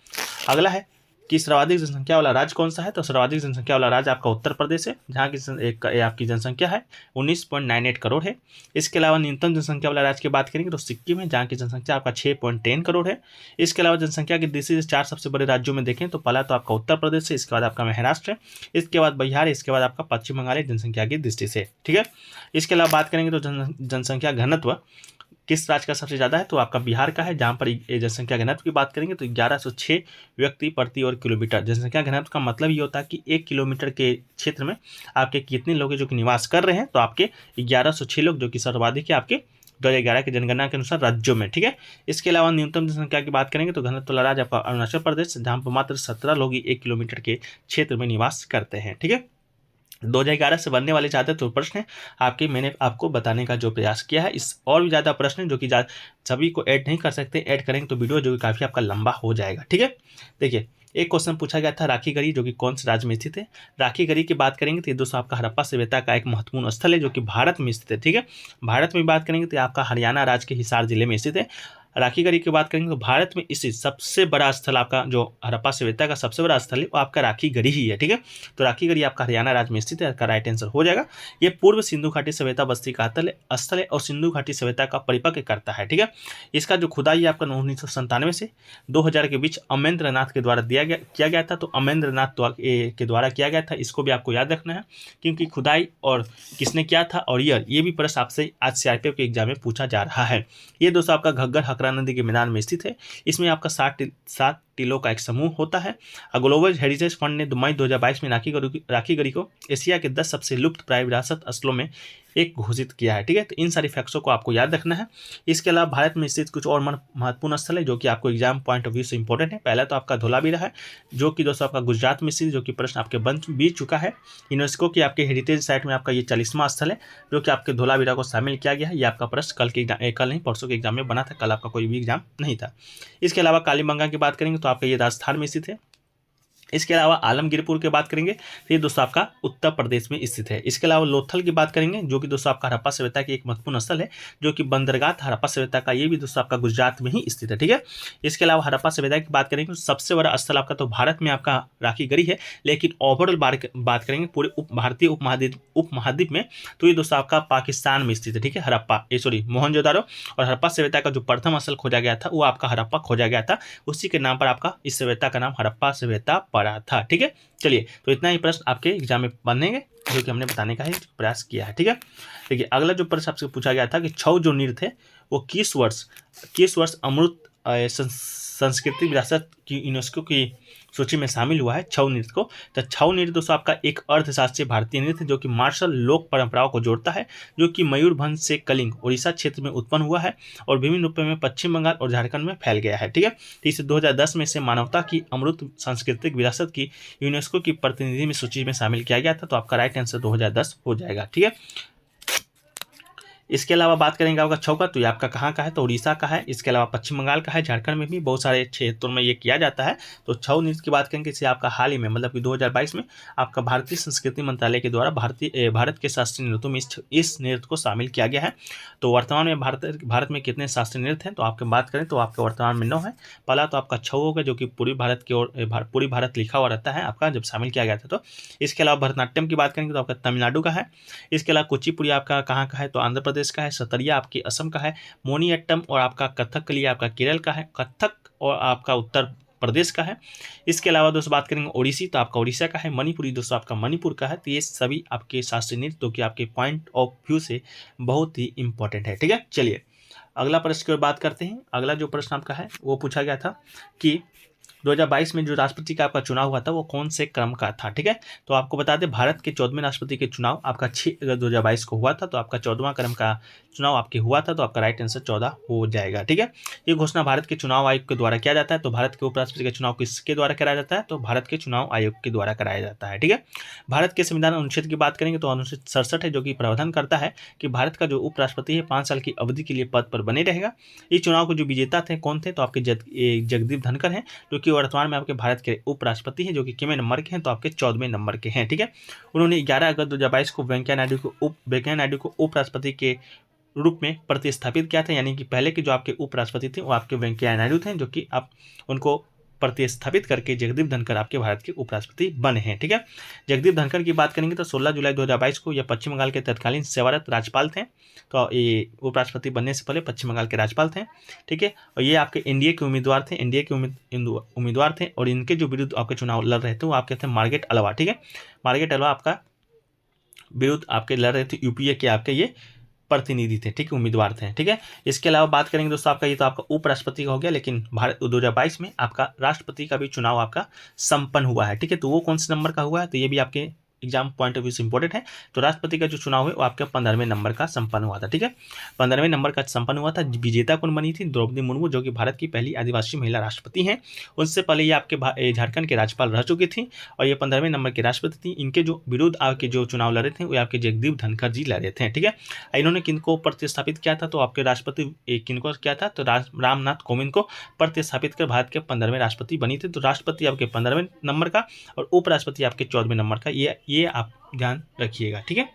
अगला है कि सर्वाधिक जनसंख्या वाला राज्य कौन सा है, तो सर्वाधिक जनसंख्या वाला राज्य आपका उत्तर प्रदेश है, जहाँ की आपकी जनसंख्या है 19.98 करोड़ है। इसके अलावा न्यूनतम जनसंख्या वाला राज्य की बात करेंगे तो सिक्किम है, जहाँ की जनसंख्या आपका 6.10 करोड़ है। इसके अलावा जनसंख्या की दृष्टि से 4 सबसे बड़े राज्यों में देखें तो पहला तो आपका उत्तर प्रदेश है, इसके बाद आपका महाराष्ट्र है, इसके बाद बिहार, इसके बाद आपका पश्चिम बंगाल है जनसंख्या की दृष्टि से। ठीक है, इसके अलावा बात करेंगे तो जनसंख्या घनत्व किस राज्य का सबसे ज़्यादा है, तो आपका बिहार का है, जहाँ पर जनसंख्या घनत्व की बात करेंगे तो 1106 व्यक्ति प्रति वर्ग किलोमीटर। जनसंख्या घनत्व का मतलब ये होता है कि 1 किलोमीटर के क्षेत्र में आपके कितने लोग हैं जो कि निवास कर रहे हैं, तो आपके 1106 लोग, जो कि सर्वाधिक है आपके 2011 की जनगणना के अनुसार राज्यों में। ठीक है, इसके अलावा न्यूनतम जनसंख्या की बात करेंगे तो घनत्व वाला राज्य आपका अरुणाचल प्रदेश, जहाँ पर मात्र 17 लोग ही 1 किलोमीटर के क्षेत्र में निवास करते हैं। ठीक है, 2011 से बनने वाले ज़्यादा तो प्रश्न हैं आपके, मैंने आपको बताने का जो प्रयास किया है। इस और भी ज़्यादा प्रश्न हैं जो कि सभी को ऐड नहीं कर सकते, ऐड करेंगे तो वीडियो जो कि काफ़ी आपका लंबा हो जाएगा। ठीक है, देखिए एक क्वेश्चन पूछा गया था राखी गढ़ी जो कि कौन से राज्य में स्थित है। राखी गढ़ी की बात करेंगे तो ये दोस्तों आपका हड़प्पा सभ्यता का एक महत्वपूर्ण स्थल है जो कि भारत में स्थित है। ठीक है, भारत में बात करेंगे तो आपका हरियाणा राज्य के हिसार जिले में स्थित है। राखी गढ़ी की बात करेंगे तो भारत में स्थित सबसे बड़ा स्थल आपका जो हड़प्पा सभ्यता का सबसे बड़ा स्थल है वो आपका राखी गढ़ी ही है। ठीक है, तो राखी गढ़ी आपका हरियाणा राज्य में स्थित है, इसका राइट आंसर हो जाएगा। ये पूर्व सिंधु घाटी सभ्यता बस्ती का स्थल है और सिंधु घाटी सभ्यता का परिपक्व करता है। ठीक है, इसका जो खुदाई आपका 1997 से 2000 के बीच अमरेंद्र नाथ के द्वारा किया गया था। तो अमरेंद्र नाथ के द्वारा किया गया था, इसको भी आपको याद रखना है क्योंकि खुदाई और किसने किया था और ये भी प्रश्न आपसे आज सीआरपीएफ के एग्जाम में पूछा जा रहा है। ये दोस्तों आपका घग्गर हकरा नदी के मैदान में स्थित है। इसमें आपका 7 टीलों का एक समूह होता है। ग्लोबल हेरिटेज फंड ने मई 2022 में राखी गढ़ी को एशिया के 10 सबसे लुप्त प्राय विरासत स्थलों में एक घोषित किया है। ठीक है, तो इन सारी फैक्ट्सों को आपको याद रखना है। इसके अलावा भारत में स्थित कुछ और महत्वपूर्ण स्थल है जो कि आपको एग्जाम पॉइंट ऑफ व्यू से इंपॉर्टेंट है। पहला तो आपका धोलावीरा है जो कि दोस्तों आपका गुजरात में स्थित, जो कि प्रश्न आपके बीत चुका है। यूनेस्को की आपके हेरिटेज साइट में आपका ये 40वां स्थल है जो कि आपके धोलावीरा को शामिल किया गया है। ये आपका प्रश्न कल नहीं परसों के एग्जाम में बना था, कल आपका कोई भी एग्जाम नहीं था। इसके अलावा कालीबंगा की बात करेंगे तो आपका ये राजस्थान में स्थित है। इसके अलावा आलमगीरपुर की बात करेंगे तो ये दोस्तों आपका उत्तर प्रदेश में स्थित है। इसके अलावा लोथल की बात करेंगे जो कि दोस्तों आपका हड़प्पा सभ्यता की एक महत्वपूर्ण स्थल है जो कि बंदरगाह हड़प्पा सभ्यता का, ये भी दोस्तों आपका गुजरात में ही स्थित है। ठीक है, इसके अलावा हड़प्पा सभ्यता की बात करेंगे तो सबसे बड़ा स्थल आपका तो भारत में आपका राखी गढ़ी है, लेकिन ओवरऑल बात करेंगे पूरे भारतीय उपमहाद्वीप में तो ये दोस्तों आपका पाकिस्तान में स्थित है। ठीक है, मोहनजोदारो और हड़प्पा सभ्यता का जो प्रथम स्थल खोजा गया था वो आपका हड़प्पा खोजा गया था, उसी के नाम पर आपका इस सभ्यता का नाम हड़प्पा सभ्यता पड़ा था। ठीक है, चलिए तो इतना ही प्रश्न आपके एग्जाम में बनेंगे जो कि हमने बताने का ही प्रयास किया है। ठीक है, देखिए अगला जो प्रश्न आपसे पूछा गया था कि छऊ जो नृत्य थे वो किस वर्ष अमृत सांस्कृतिक विरासत की यूनेस्को की सूची में शामिल हुआ है छऊ नृत्य को। तो छऊ नृत्य दोस्तों आपका एक अर्थशास्त्रीय भारतीय नृत्य जो कि मार्शल लोक परंपराओं को जोड़ता है, जो कि मयूरभंज से कलिंग उड़ीसा क्षेत्र में उत्पन्न हुआ है और विभिन्न रूपों में पश्चिम बंगाल और झारखंड में फैल गया है। ठीक है, तो इसे 2010 में से मानवता की अमृत सांस्कृतिक विरासत की यूनेस्को की प्रतिनिधि में सूची में शामिल किया गया था। तो आपका राइट आंसर 2010 हो जाएगा। ठीक है, इसके अलावा बात करेंगे आपका छौ का, तो ये आपका कहाँ का है, तो उड़ीसा का है। इसके अलावा पश्चिम बंगाल का है, झारखंड में भी बहुत सारे क्षेत्रों में ये किया जाता है। तो छौ नृत्य की बात करेंगे, इसे आपका हाल ही में मतलब कि 2022 में आपका भारतीय संस्कृति मंत्रालय के द्वारा भारत के शास्त्रीय नृत्यों में इस नृत्य को शामिल किया गया है। तो वर्तमान में भारत में कितने शास्त्रीय नृत्य हैं, तो आपके बात करें तो आपके वर्तमान में 9 है। पहला तो आपका छौ होगा, जो कि पूरी भारत की ओर पूरी भारत लिखा हुआ रहता है आपका जब शामिल किया गया था। तो इसके अलावा भरतनाट्यम की बात करेंगे तो आपका तमिलनाडु का है। इसके अलावा कुचिपुड़ी आपका कहाँ का है, तो आंध्र प्रदेश का है। सतरिया आपकी असम का है। मोहिनीअट्टम और आपका कथकली आपका केरल का है। कथक और आपका उत्तर प्रदेश का है। इसके अलावा दोस्तों बात करेंगे ओडिसी, तो आपका उड़ीसा का है। मणिपुरी दोस्तों आपका मणिपुर का है। तो ये सभी आपके शास्त्रीय नृत्य जो कि आपके पॉइंट ऑफ व्यू से बहुत ही इंपॉर्टेंट है। ठीक है, चलिए अगला प्रश्न की ओर बात करते हैं। अगला जो प्रश्न आपका है वो पूछा गया था कि 2022 में जो राष्ट्रपति का आपका चुनाव हुआ था वो कौन से क्रम का था। ठीक है, तो आपको बता दें भारत के 14वें राष्ट्रपति के चुनाव आपका 6 अगस्त 2022 को हुआ था। तो आपका 14वां क्रम का चुनाव आपके हुआ था। तो आपका राइट आंसर 14 हो जाएगा। ठीक है, ये घोषणा भारत के चुनाव आयोग के द्वारा किया जाता है। तो भारत के उपराष्ट्रपति का चुनाव किसके द्वारा कराया जाता है, तो भारत के चुनाव आयोग के द्वारा कराया जाता है। ठीक है, भारत के संविधान अनुच्छेद की बात करेंगे तो अनुच्छेद 67 है, जो कि प्रावधान करता है कि भारत का जो उपराष्ट्रपति है 5 साल की अवधि के लिए पद पर बने रहेगा। इस चुनाव को जो विजेता थे कौन थे, तो आपके जगदीप धनखड़ हैं, जो कि वर्तमान में आपके भारत के उपराष्ट्रपति हैं, जो कि कितने नंबर के हैं, तो आपके 14वें नंबर के हैं। ठीक है, उन्होंने 11 अगस्त 2022 को वेंकैया नायडू को उपराष्ट्रपति के रूप में प्रतिस्थापित किया था। यानी कि पहले के जो आपके उपराष्ट्रपति थे वो आपके वेंकैया नायडू थे, जो कि आप उनको प्रतिस्थापित करके जगदीप धनखड़ आपके भारत के उपराष्ट्रपति बने हैं। ठीक है, जगदीप धनखड़ की बात करेंगे तो 16 जुलाई 2022 को यह पश्चिम बंगाल के तत्कालीन सेवारत राज्यपाल थे। तो ये उपराष्ट्रपति बनने से पहले पश्चिम बंगाल के राज्यपाल थे। ठीक है, और ये आपके एनडीए के उम्मीदवार थे, उम्मीदवार थे। और इनके जो विरुद्ध आपके चुनाव लड़ रहे थे वो आपके थे मार्गरेट अल्वा। ठीक है, मार्गरेट अल्वा आपका विरुद्ध आपके लड़ रहे थे, यूपीए के आपके ये प्रतिनिधि थे। ठीक है, उम्मीदवार थे। ठीक है, इसके अलावा बात करेंगे दोस्तों आपका ये तो आपका उपराष्ट्रपति का हो गया, लेकिन भारत 2022 में आपका राष्ट्रपति का भी चुनाव आपका संपन्न हुआ है। ठीक है, तो वो कौन से नंबर का हुआ है, तो ये भी आपके एग्जाम पॉइंट ऑफ व्यू से इंपॉर्टेंट है। तो राष्ट्रपति का जो चुनाव है वो आपका 15वें नंबर का संपन्न हुआ था। ठीक है, 15वें नंबर का संपन्न हुआ था। विजेता कौन बनी थी, द्रौपदी मुर्मू, जो कि भारत की पहली आदिवासी महिला राष्ट्रपति हैं। उनसे पहले ये आपके झारखंड के राज्यपाल रह चुकी थी और ये 15वें नंबर के राष्ट्रपति थी। इनके जो विरुद्ध आपके जो चुनाव लड़े थे वो आपके जगदीप धनखड़ जी लड़े थे। ठीक है, इन्होंने किनको प्रतिस्थापित किया था, तो आपके राष्ट्रपति किनको किया था, तो रामनाथ कोविंद को प्रतिस्थापित कर भारत के 15वें राष्ट्रपति बनी थे। तो राष्ट्रपति आपके 15वें नंबर का और उपराष्ट्रपति आपके 14वें नंबर का, ये आप ध्यान रखिएगा। ठीक है,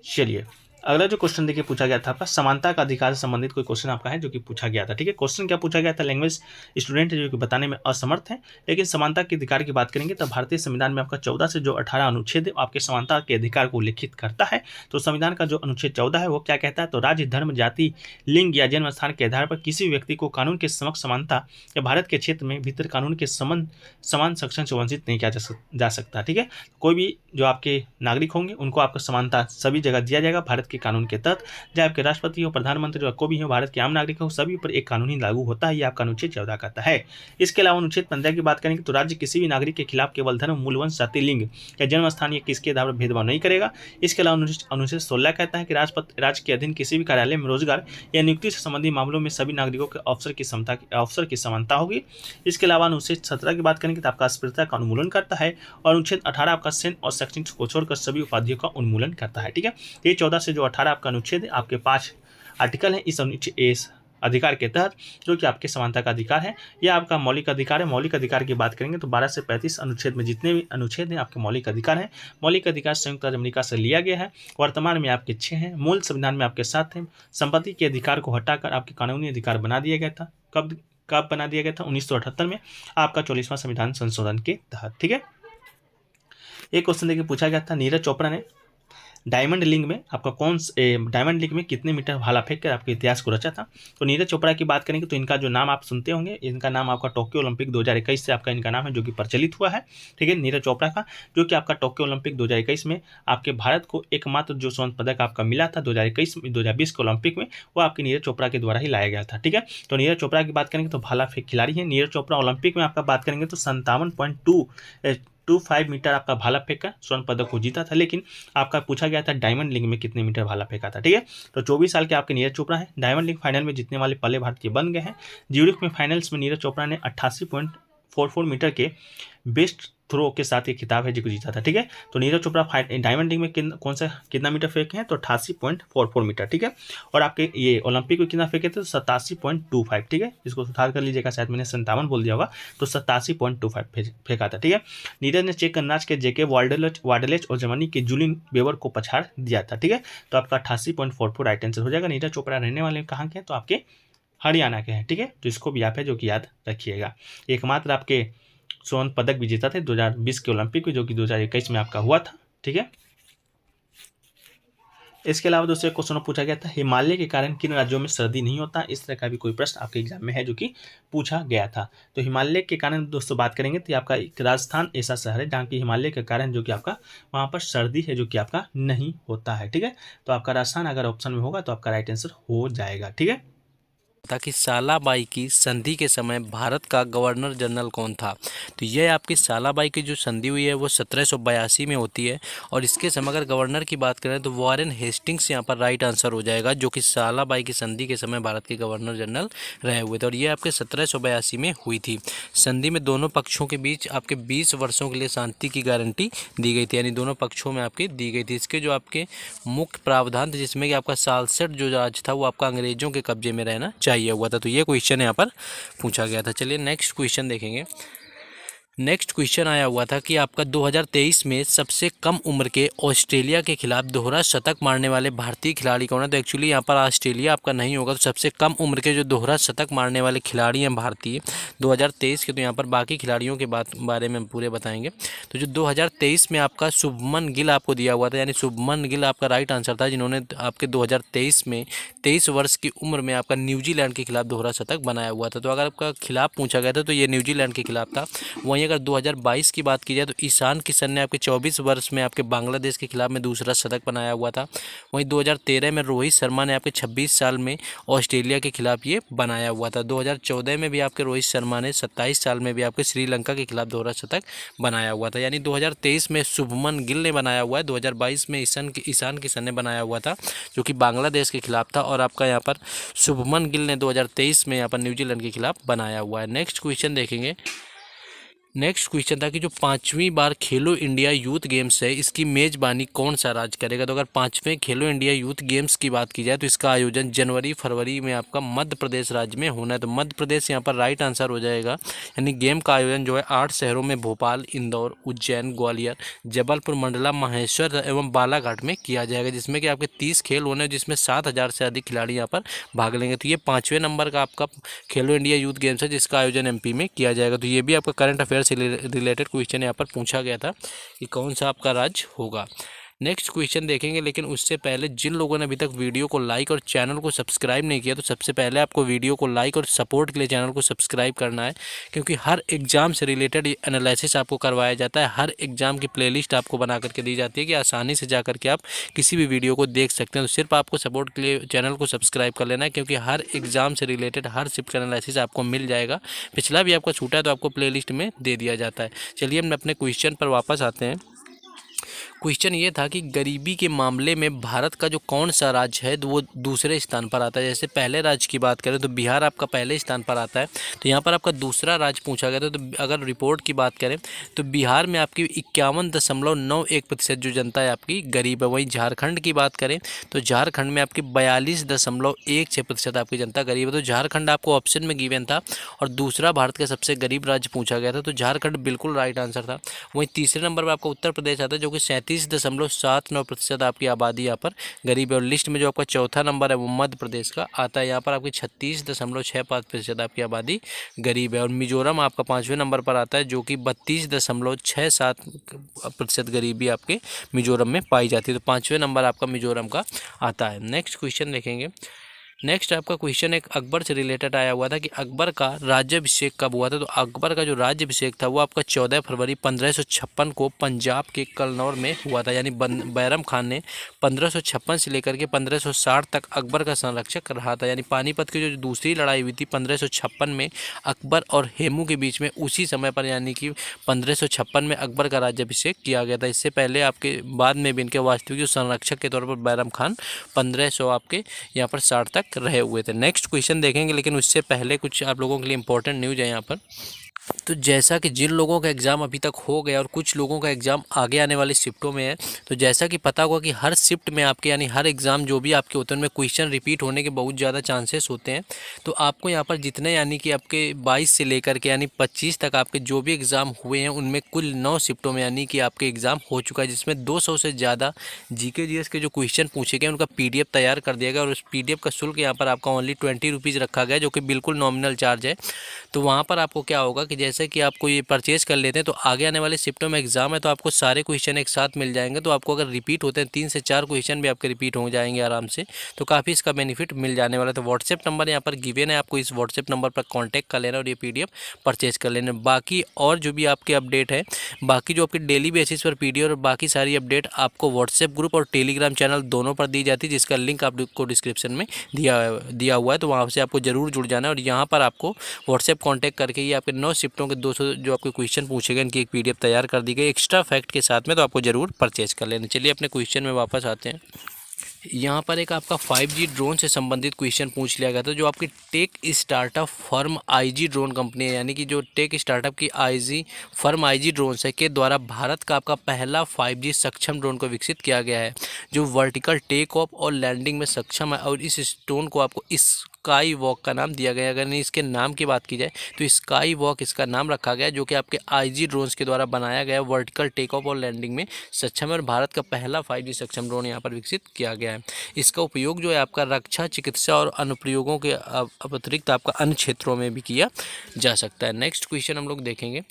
चलिए अगला जो क्वेश्चन देखिए पूछा गया था आपका समानता का अधिकार से संबंधित कोई क्वेश्चन आपका है जो कि पूछा गया था। ठीक है, क्वेश्चन क्या पूछा गया था, लैंग्वेज स्टूडेंट है जो कि बताने में असमर्थ है, लेकिन समानता के अधिकार की बात करेंगे तो भारतीय संविधान में आपका 14 से जो 18 अनुच्छेद है आपके समानता के अधिकार को उल्लेखित करता है। तो संविधान का जो अनुच्छेद 14 है वो क्या कहता है, तो राज्य, धर्म, जाति, लिंग या जन्म स्थान के आधार पर किसी भी व्यक्ति को कानून के समक्ष समानता या भारत के क्षेत्र में भीतर कानून के समान संरक्षण से वंचित नहीं किया जा सकता। ठीक है, कोई भी जो आपके नागरिक होंगे उनको आपको समानता सभी जगह दिया जाएगा भारत के कानून के तहत। चाहे आपके राष्ट्रपति हो, प्रधानमंत्री हो, कोई भी हो, भारत के आम नागरिक हो, सभी पर एक कानून ही लागू होता है। ये आपका अनुच्छेद 14 कहता है। इसके अलावा अनुच्छेद 15 की बात करेंगे तो राज्य किसी भी नागरिक के खिलाफ केवल धर्म, मूल, वंश, जाति, लिंग या जन्म स्थान या किसके आधार पर भेदभाव नहीं करेगा। इसके अलावा अनुच्छेद 16 कहता है कि राज्य के अधीन किसी भी कार्यालय में रोजगार या नियुक्ति से संबंधित मामलों में सभी नागरिकों के अवसर की समानता होगी। इसके अलावा अनुच्छेद 17 की बात करेंगे तो आपका अस्पृश्यता का उन्मूलन करता है और अनुच्छेद 18 आपका सेन और शैक्षणिक को छोड़कर सभी उपाधियों का उन्मूलन करता है। ठीक है, ये 14 से जो 18 आपका अनुच्छेद है आपके 5 आर्टिकल है इस अधिकार के तहत जो कि आपके समानता का अधिकार है। यह आपका मौलिक अधिकार है। मौलिक अधिकार की बात करेंगे तो 12 से 35 अनुच्छेद में जितने भी अनुच्छेद हैं आपके मौलिक अधिकार हैं। मौलिक अधिकार संयुक्त राज्य अमेरिका से लिया गया है। वर्तमान में आपके 6 हैं। मूल संविधान में आपके 7 हैं। संपत्ति के अधिकार को हटाकर आपके कानूनी अधिकार बना दिया गया था। कब बना दिया गया था, 1978 में आपका 44वां संविधान संशोधन के तहत। ठीक है, एक क्वेश्चन देखिए पूछा गया था, नीरज चोपड़ा ने डायमंड लीग में आपका डायमंड लीग में कितने मीटर भाला फेंक कर आपके इतिहास को रचा था। तो नीरज चोपड़ा की बात करेंगे तो इनका जो नाम आप सुनते होंगे, इनका नाम आपका टोक्यो ओलंपिक 2021 से आपका इनका नाम है जो कि प्रचलित हुआ है। ठीक है, नीरज चोपड़ा का जो कि आपका टोक्यो ओलंपिक 2021 में आपके भारत को एकमात्र जो स्वर्ण पदक आपका मिला था 2020 के ओलंपिक में, वो आपके नीरज चोपड़ा के द्वारा ही लाया गया था। ठीक है, तो नीरज चोपड़ा की बात करेंगे तो भाला फेंक खिलाड़ी है। नीरज चोपड़ा ओलंपिक में आपका बात करेंगे तो 57.25 मीटर आपका भाला फेंक कर स्वर्ण पदक को जीता था। लेकिन आपका पूछा गया था डायमंड लीग में कितने मीटर भाला फेंका था। ठीक है, तो 24 साल के आपके नीरज चोपड़ा है। डायमंड लीग फाइनल में जीतने वाले पहले भारतीय बन गए हैं। ज्यूरिख में फाइनल्स में नीरज चोपड़ा ने 88.44 मीटर के बेस्ट थ्रो के साथ ये खिताब है जो जीता था, ठीक है। तो नीरज चोपड़ा डायमंड रिंग में कितना मीटर फेंके हैं, तो 88.44 मीटर, ठीक है। और आपके ये ओलंपिक में कितना फेंके थे, तो 87.25, ठीक है। इसको सुधार कर लीजिएगा, शायद मैंने 57 बोल दिया होगा, तो 87.25 फेंका था, ठीक है। नीरज ने चेक गणराज्य के जेके वार्डलेच और जर्मनी के जूलियन वेबर को पछाड़ दिया था, ठीक है। तो आपका 88.44 राइट आंसर हो जाएगा। नीरज चोपड़ा रहने वाले कहाँ के हैं, तो आपके हरियाणा के हैं, ठीक है। तो इसको भी आप है जो कि याद रखिएगा। एकमात्र आपके स्वर्ण पदक विजेता थे 2020 के ओलंपिक में, जो कि 2021 में आपका हुआ था, ठीक है। इसके अलावा दोस्तों क्वेश्चन पूछा गया था, हिमालय के कारण किन राज्यों में सर्दी नहीं होता। इस तरह का भी कोई प्रश्न आपके एग्जाम में है जो कि पूछा गया था। तो हिमालय के कारण दोस्तों बात करेंगे तो आपका राजस्थान ऐसा शहर है जहाँ की हिमालय के कारण जो कि आपका वहाँ पर सर्दी है जो कि आपका नहीं होता है, ठीक है। तो आपका राजस्थान अगर ऑप्शन में होगा तो आपका राइट आंसर हो जाएगा, ठीक है। ताकि सालाबाई की संधि के समय भारत का गवर्नर जनरल कौन था। तो यह आपकी सालाबाई की जो संधि हुई है वो 1782 में होती है, और इसके समय अगर गवर्नर की बात करें तो वॉरेन हेस्टिंग्स यहाँ पर राइट आंसर हो जाएगा, जो कि सालाबाई की संधि के समय भारत के गवर्नर जनरल रहे हुए थे, और ये आपके 1782 में हुई थी। संधि में दोनों पक्षों के बीच आपके 20 वर्षों के लिए शांति की गारंटी दी गई थी, यानी दोनों पक्षों में आपकी दी गई थी। इसके जो आपके मुख्य प्रावधान थे जिसमें कि आपका सालसेट जो राज था वो आपका अंग्रेजों के कब्जे में रहना चाहिए हुआ था। तो ये क्वेश्चन यहाँ पर पूछा गया था। चलिए नेक्स्ट क्वेश्चन देखेंगे। नेक्स्ट क्वेश्चन आया हुआ था कि आपका 2023 में सबसे कम उम्र के ऑस्ट्रेलिया के खिलाफ दोहरा शतक मारने वाले भारतीय खिलाड़ी कौन है। तो एक्चुअली यहाँ पर ऑस्ट्रेलिया आपका नहीं होगा, तो सबसे कम उम्र के जो दोहरा शतक मारने वाले खिलाड़ी हैं भारतीय 2023 के, तो यहाँ पर बाकी खिलाड़ियों के बारे में हम पूरे बताएंगे। तो जो 2023 में आपका शुभमन गिल आपको दिया हुआ था, यानी शुभमन गिल आपका राइट आंसर था, जिन्होंने आपके 2023 में 23 वर्ष की उम्र में आपका न्यूजीलैंड के खिलाफ दोहरा शतक बनाया हुआ था। तो अगर आपका खिलाफ पूछा गया था तो ये न्यूजीलैंड के खिलाफ था। वहीं अगर 2022 की बात की जाए तो ईशान किशन ने आपके 24 वर्ष में आपके बांग्लादेश के खिलाफ में दूसरा शतक बनाया हुआ था। वहीं 2013 में रोहित शर्मा ने आपके 26 साल में ऑस्ट्रेलिया के खिलाफ ये बनाया हुआ था। 2014 में भी आपके रोहित शर्मा ने 27 साल में भी आपके श्रीलंका के खिलाफ दोहरा शतक बनाया हुआ था। यानी 2023 में शुभमन गिल ने बनाया हुआ है, 2022 में ईशान किशन ने बनाया हुआ था जो कि बांग्लादेश के खिलाफ था, और आपका यहाँ पर शुभमन गिल ने 2023 में यहाँ पर न्यूजीलैंड के खिलाफ बनाया हुआ है। नेक्स्ट क्वेश्चन देखेंगे। नेक्स्ट क्वेश्चन था कि जो 5वीं बार खेलो इंडिया यूथ गेम्स है इसकी मेज़बानी कौन सा राज्य करेगा। तो अगर 5वें खेलो इंडिया यूथ गेम्स की बात की जाए तो इसका आयोजन जनवरी फरवरी में आपका मध्य प्रदेश राज्य में होना है। तो मध्य प्रदेश यहाँ पर राइट आंसर हो जाएगा। यानी गेम का आयोजन जो है 8 शहरों में भोपाल, इंदौर, उज्जैन, ग्वालियर, जबलपुर, मंडला, महेश्वर एवं बालाघाट में किया जाएगा, जिसमें कि आपके 30 खेल होने हैं, जिसमें 7000 से अधिक खिलाड़ी यहाँ पर भाग लेंगे। तो ये 5वें नंबर का आपका खेलो इंडिया यूथ गेम्स है जिसका आयोजन एमपी में किया जाएगा। तो ये भी आपका करंट अफेयर से रिलेटेड क्वेश्चन यहाँ पर पूछा गया था कि कौन सा आपका राज्य होगा। नेक्स्ट क्वेश्चन देखेंगे, लेकिन उससे पहले जिन लोगों ने अभी तक वीडियो को लाइक और चैनल को सब्सक्राइब नहीं किया तो सबसे पहले आपको वीडियो को लाइक और सपोर्ट के लिए चैनल को सब्सक्राइब करना है, क्योंकि हर एग्जाम से रिलेटेड एनालिसिस आपको करवाया जाता है। हर एग्जाम की प्लेलिस्ट आपको बना करके दी जाती है कि आसानी से जा करके आप किसी भी वीडियो को देख सकते हैं। तो सिर्फ आपको सपोर्ट के लिए चैनल को सब्सक्राइब कर लेना है, क्योंकि हर एग्जाम से रिलेटेड हर शिफ्ट का एनालिसिस आपको मिल जाएगा। पिछला भी आपका छूटा है तो आपको प्लेलिस्ट में दे दिया जाता है। चलिए हम अपने क्वेश्चन पर वापस आते हैं। क्वेश्चन ये था कि गरीबी के मामले में भारत का जो कौन सा राज्य है तो वो दूसरे स्थान पर आता है। जैसे पहले राज्य की बात करें तो बिहार आपका पहले स्थान पर आता है, तो यहाँ पर आपका दूसरा राज्य पूछा गया था। तो अगर रिपोर्ट की बात करें तो बिहार में आपकी 51.91% जो जनता है आपकी गरीब है। वहीं झारखंड की बात करें तो झारखंड में आपकी 42.16% आपकी जनता गरीब है। तो झारखंड आपको ऑप्शन में गिवन था, और दूसरा भारत का सबसे गरीब राज्य पूछा गया था, तो झारखंड बिल्कुल राइट आंसर था। वहीं तीसरे नंबर पर आपका उत्तर प्रदेश आता है जो कि 37.79% आपकी आबादी यहाँ पर गरीब है। और लिस्ट में जो आपका चौथा नंबर है वो मध्य प्रदेश का आता है, यहाँ पर आपकी 36.65% आपकी आबादी गरीब है। और मिजोरम आपका 5वें नंबर पर आता है जो कि 32.67% गरीबी आपके मिजोरम में पाई जाती है। तो 5वें नंबर आपका मिजोरम का आता है। नेक्स्ट क्वेश्चन देखेंगे। नेक्स्ट आपका क्वेश्चन एक अकबर से रिलेटेड आया हुआ था कि अकबर का राज्याभिषेक कब हुआ था। तो अकबर का जो राज्याभिषेक था वो आपका 14 फरवरी 1556 को पंजाब के कलनौर में हुआ था। यानी बैरम खान ने 1556 से लेकर के 1560 तक अकबर का संरक्षक रहा था। यानी पानीपत की जो दूसरी लड़ाई हुई थी 1556 में अकबर और हेमू के बीच में, उसी समय पर यानी कि 1556 में अकबर का राज्याभिषेक किया गया था। इससे पहले आपके बाद में भी इनके वास्तविक जो संरक्षक के तौर पर बैरम खान 1500 आपके यहाँ पर 60 तक रहे हुए थे। नेक्स्ट क्वेश्चन देखेंगे, लेकिन उससे पहले कुछ आप लोगों के लिए इंपॉर्टेंट न्यूज़ है यहाँ पर। तो जैसा कि जिन लोगों का एग्ज़ाम अभी तक हो गया और कुछ लोगों का एग्ज़ाम आगे आने वाली शिफ्टों में है, तो जैसा कि पता होगा कि हर शिफ्ट में आपके यानी हर एग्ज़ाम जो भी आपके होते हैं उनमें क्वेश्चन रिपीट होने के बहुत ज़्यादा चांसेस होते हैं। तो आपको यहाँ पर जितने यानी कि आपके 22 से लेकर के यानी 25 तक आपके जो भी एग्ज़ाम हुए हैं उनमें कुल 9 शिफ्टों में यानी कि आपके एग्ज़ाम हो चुका है, जिसमें 200 से ज़्यादा जीके जीएस के जो क्वेश्चन पूछे गए उनका PDF तैयार कर दिया गया और उस PDF का शुल्क यहाँ पर आपका ओनली 20 रुपीज़ रखा गया, जो कि बिल्कुल नॉमिनल चार्ज है। तो वहाँ पर आपको क्या होगा कि जैसे कि आपको ये परचेज़ कर लेते हैं तो आगे आने वाले शिफ्टों में एग्जाम है तो आपको सारे क्वेश्चन एक साथ मिल जाएंगे। तो आपको अगर रिपीट होते हैं 3 से 4 क्वेश्चन भी आपके रिपीट हो जाएंगे आराम से, तो काफ़ी इसका बेनिफिट मिल जाने वाला है। तो व्हाट्सएप नंबर यहाँ पर गिवन है, आपको इस व्हाट्सएप नंबर पर कॉन्टैक्ट कर लेना और ये PDF परचेज कर लेना। बाकी और जो भी आपके अपडेट है, बाकी जो आपके डेली बेसिस पर PDF और बाकी सारी अपडेट आपको व्हाट्सएप ग्रुप और टेलीग्राम चैनल दोनों पर दी जाती है, जिसका लिंक आपको डिस्क्रिप्शन में दिया हुआ है। तो वहाँ से आपको ज़रूर जुड़ जाना है और यहाँ पर आपको व्हाट्सएप कांटेक्ट करके ये आपके 9 शिफ्टों के 200 जो आपके क्वेश्चन पूछे गए इनकी एक PDF तैयार कर दी गई एक्स्ट्रा फैक्ट के साथ में, तो आपको ज़रूर परचेज कर लेना। चलिए अपने क्वेश्चन में वापस आते हैं। यहाँ पर एक आपका 5G ड्रोन से संबंधित क्वेश्चन पूछ लिया गया था। जो आपकी tech startup firm IG drone company है, यानी कि जो टेक स्टार्टअप की IG ड्रोन है के द्वारा भारत का आपका पहला 5G सक्षम ड्रोन को विकसित किया गया है, जो वर्टिकल टेक ऑफ और लैंडिंग में सक्षम है। और इस ड्रोन को आपको स्काई वॉक का नाम दिया गया है। अगर इसके नाम की बात की जाए तो स्काई वॉक इसका नाम रखा गया है, जो कि आपके IG ड्रोन्स के द्वारा बनाया गया वर्टिकल टेक ऑफ और लैंडिंग में सक्षम है और भारत का पहला 5G सक्षम ड्रोन यहाँ पर विकसित किया गया है। इसका उपयोग जो है आपका रक्षा, चिकित्सा और अनुप्रयोगों के अतिरिक्त आपका अन्य क्षेत्रों में भी किया जा सकता है। नेक्स्ट क्वेश्चन हम लोग देखेंगे।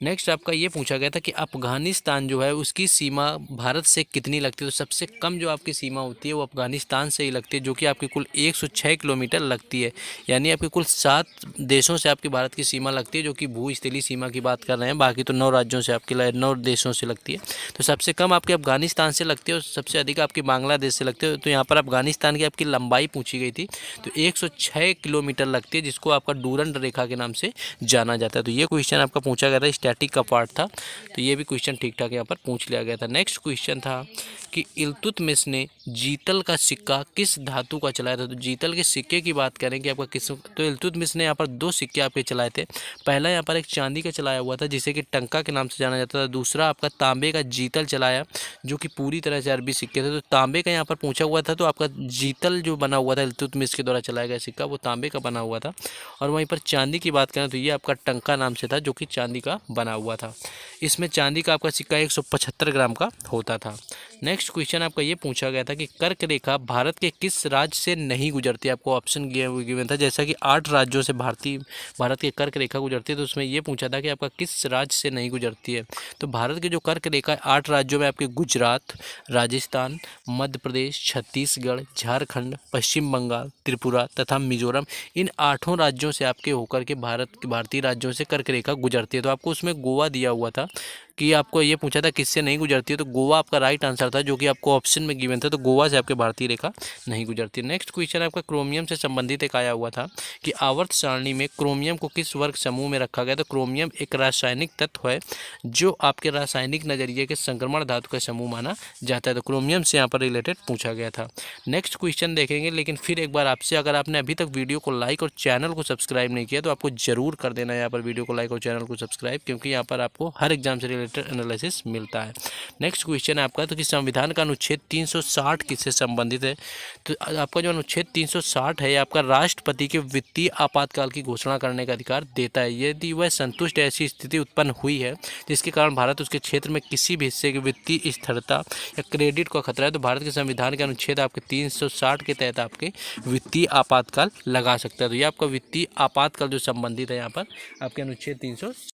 नेक्स्ट आपका ये पूछा गया था कि अफ़गानिस्तान जो है उसकी सीमा भारत से कितनी लगती है। तो सबसे कम जो आपकी सीमा होती है वो अफ़गानिस्तान से ही लगती है, जो कि आपकी कुल 106 किलोमीटर लगती है। यानी आपकी कुल 7 देशों से आपकी भारत की सीमा लगती है, जो कि भूस्थलीय सीमा की बात कर रहे हैं। बाकी तो 9 राज्यों से आपकी 9 देशों से लगती है। तो सबसे कम आपकी अफ़गानिस्तान से लगती है और सबसे अधिक आपकी बांग्लादेश से लगती है। तो यहाँ पर अफ़गानिस्तान की आपकी लंबाई पूछी गई थी, तो 106 किलोमीटर लगती है, जिसको आपका डूरंड रेखा के नाम से जाना जाता है। तो ये क्वेश्चन आपका पूछा गया था, स्टैटिक का पार्ट था, तो ये भी क्वेश्चन ठीक ठाक यहाँ पर पूछ लिया गया था। नेक्स्ट क्वेश्चन था कि इल्तुतमिश ने जीतल का सिक्का किस धातु का चलाया था। तो जीतल के सिक्के की बात करें कि आपका किस, तो इल्तुतमिश ने यहाँ पर 2 सिक्के आपके चलाए थे। पहला यहाँ पर एक चांदी का चलाया हुआ था, जिसे कि टंका के नाम से जाना जाता था। दूसरा आपका तांबे का जीतल चलाया, जो कि पूरी तरह से अरबी सिक्के थे। तो तांबे का यहाँ पर पूछा हुआ था, तो आपका जीतल जो बना हुआ था इल्तुतमिश के द्वारा चलाया गया सिक्का वो तांबे का बना हुआ था। और वहीं पर चांदी की बात करें तो ये आपका टंका नाम से था, जो कि चांदी का बना हुआ था। इसमें चांदी का आपका सिक्का 175 ग्राम का होता था। नेक्स्ट क्वेश्चन आपका ये पूछा गया था कि कर्क रेखा भारत के किस राज्य से नहीं गुजरती है। आपको ऑप्शन गिवन था, जैसा कि 8 राज्यों से भारत की कर्क रेखा गुजरती है, तो उसमें ये पूछा था कि आपका किस राज्य से नहीं गुजरती है। तो भारत की जो कर्क रेखा है 8 राज्यों में आपके गुजरात, राजस्थान, मध्य प्रदेश, छत्तीसगढ़, झारखंड, पश्चिम बंगाल, त्रिपुरा तथा मिजोरम, इन 8 राज्यों से आपके होकर के भारतीय राज्यों से कर्क रेखा गुजरती है। तो आपको उसमें गोवा दिया हुआ था कि आपको ये पूछा था किससे नहीं गुजरती है, तो गोवा आपका राइट आंसर था, जो कि आपको ऑप्शन में गिवन था। तो गोवा से आपके भारतीय रेखा नहीं गुजरती। नेक्स्ट क्वेश्चन आपका क्रोमियम से संबंधित एक आया हुआ था कि आवर्त सारणी में क्रोमियम को किस वर्ग समूह में रखा गया। तो क्रोमियम एक रासायनिक तत्व है जो आपके रासायनिक नजरिए के संक्रमण धातु का समूह माना जाता है। तो क्रोमियम से यहाँ पर रिलेटेड पूछा गया था। नेक्स्ट क्वेश्चन देखेंगे, लेकिन फिर एक बार आपसे, अगर आपने अभी तक वीडियो को लाइक और चैनल को सब्सक्राइब नहीं किया तो आपको जरूर कर देना है यहाँ पर वीडियो को लाइक और चैनल को सब्सक्राइब, क्योंकि यहाँ पर आपको हर एग्जाम से एनालिसिस मिलता है। नेक्स्ट क्वेश्चन है आपका, तो कि संविधान का अनुच्छेद 360 किससे संबंधित है। तो आपका जो अनुच्छेद 360 है आपका राष्ट्रपति के वित्तीय आपातकाल की घोषणा करने का अधिकार देता है। यदि वह संतुष्ट ऐसी स्थिति उत्पन्न हुई है जिसके कारण भारत उसके क्षेत्र में किसी भी हिस्से की वित्तीय स्थिरता या क्रेडिट का खतरा है, तो भारत के संविधान के अनुच्छेद आपके 360 के तहत आपके वित्तीय आपातकाल लगा सकता है। तो ये आपका वित्तीय आपातकाल जो संबंधित है यहाँ पर आपके अनुच्छेद 360